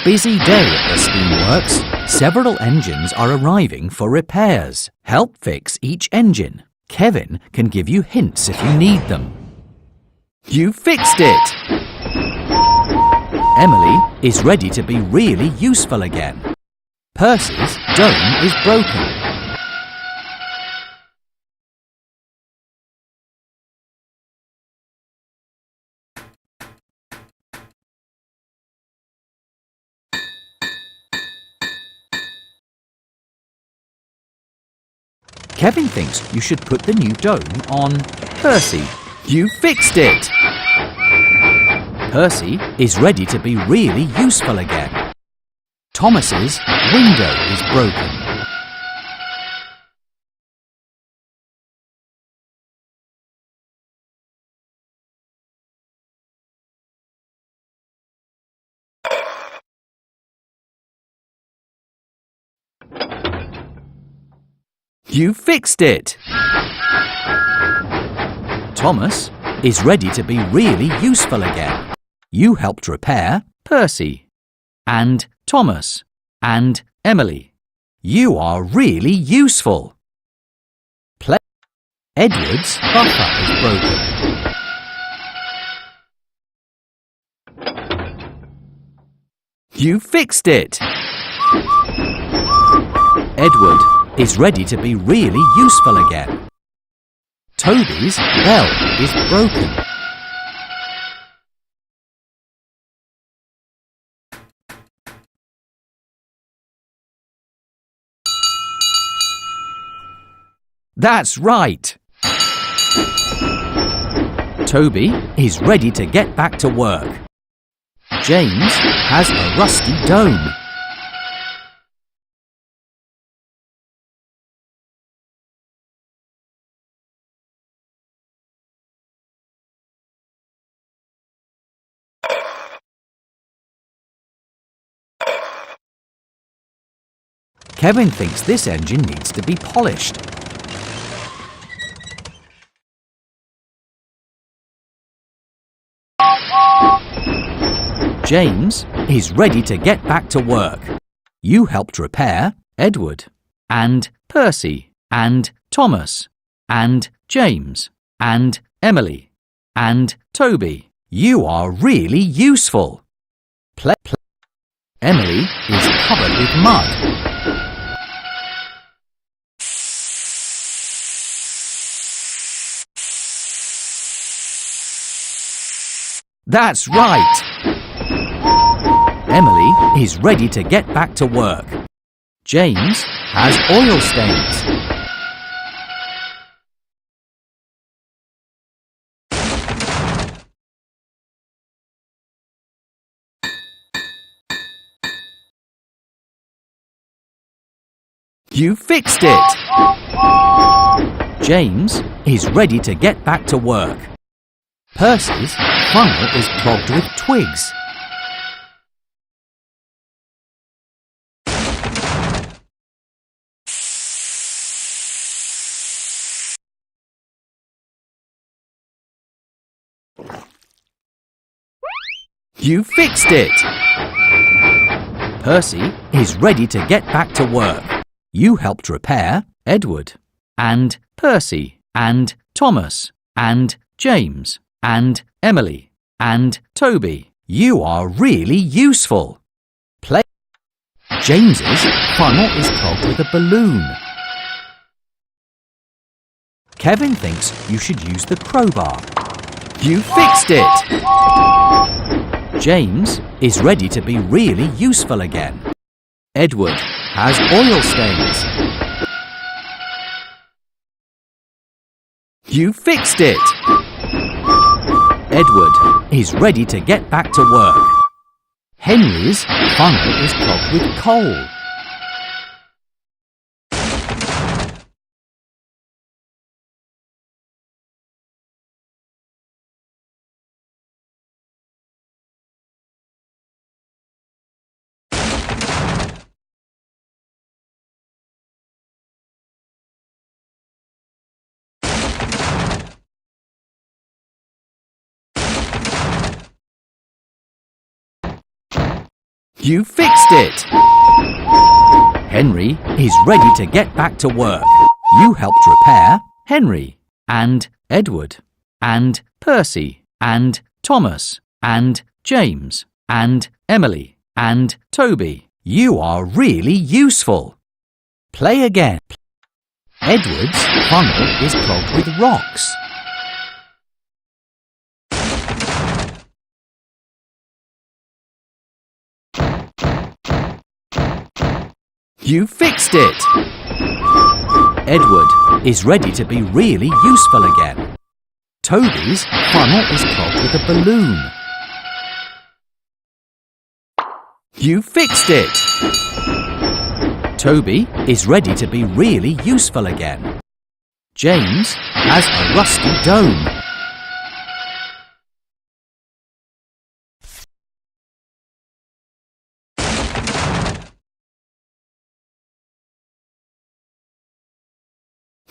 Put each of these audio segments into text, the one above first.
Busy day at the steamworks. Several engines are arriving for repairs. Help fix each engine. Kevin can give you hints if you need them. You fixed it! Emily is ready to be really useful again. Percy's dome is broken. Kevin thinks you should put the new dome on Percy. You fixed it! Percy is ready to be really useful again. Thomas's window is broken. You fixed it! Thomas is ready to be really useful again. You helped repair Percy and Thomas and Emily. You are really useful. Edward's buffer is broken. You fixed it! Edward is ready to be really useful again. Toby's bell is broken. That's right! Toby is ready to get back to work. James has a rusty dome. Kevin thinks this engine needs to be polished. James is ready to get back to work. You helped repair Edward and Percy and Thomas and James and Emily and Toby. You are really useful. Emily is covered with mud. That's right! Emily is ready to get back to work. James has oil stains. You fixed it! James is ready to get back to work. Percy's funnel is clogged with twigs. You fixed it! Percy is ready to get back to work. You helped repair Edward and Percy and Thomas and James and Emily and Toby. You are really useful. James's funnel is clogged with a balloon. Kevin thinks you should use the crowbar. You fixed it! James is ready to be really useful again. Edward has oil stains. You fixed it! Edward is ready to get back to work. Henry's funnel is clogged with coal. You fixed it! Henry is ready to get back to work. You helped repair Henry and Edward and Percy and Thomas and James and Emily and Toby. You are really useful. Play again. Edward's funnel is clogged with rocks. You fixed it! Edward is ready to be really useful again. Toby's funnel is clogged with a balloon. You fixed it! Toby is ready to be really useful again. James has a rusty dome.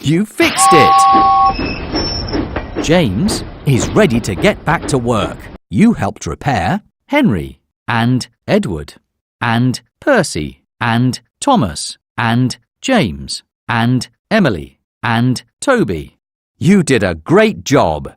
You fixed it! James is ready to get back to work. You helped repair Henry and Edward and Percy and Thomas and James and Emily and Toby. You did a great job.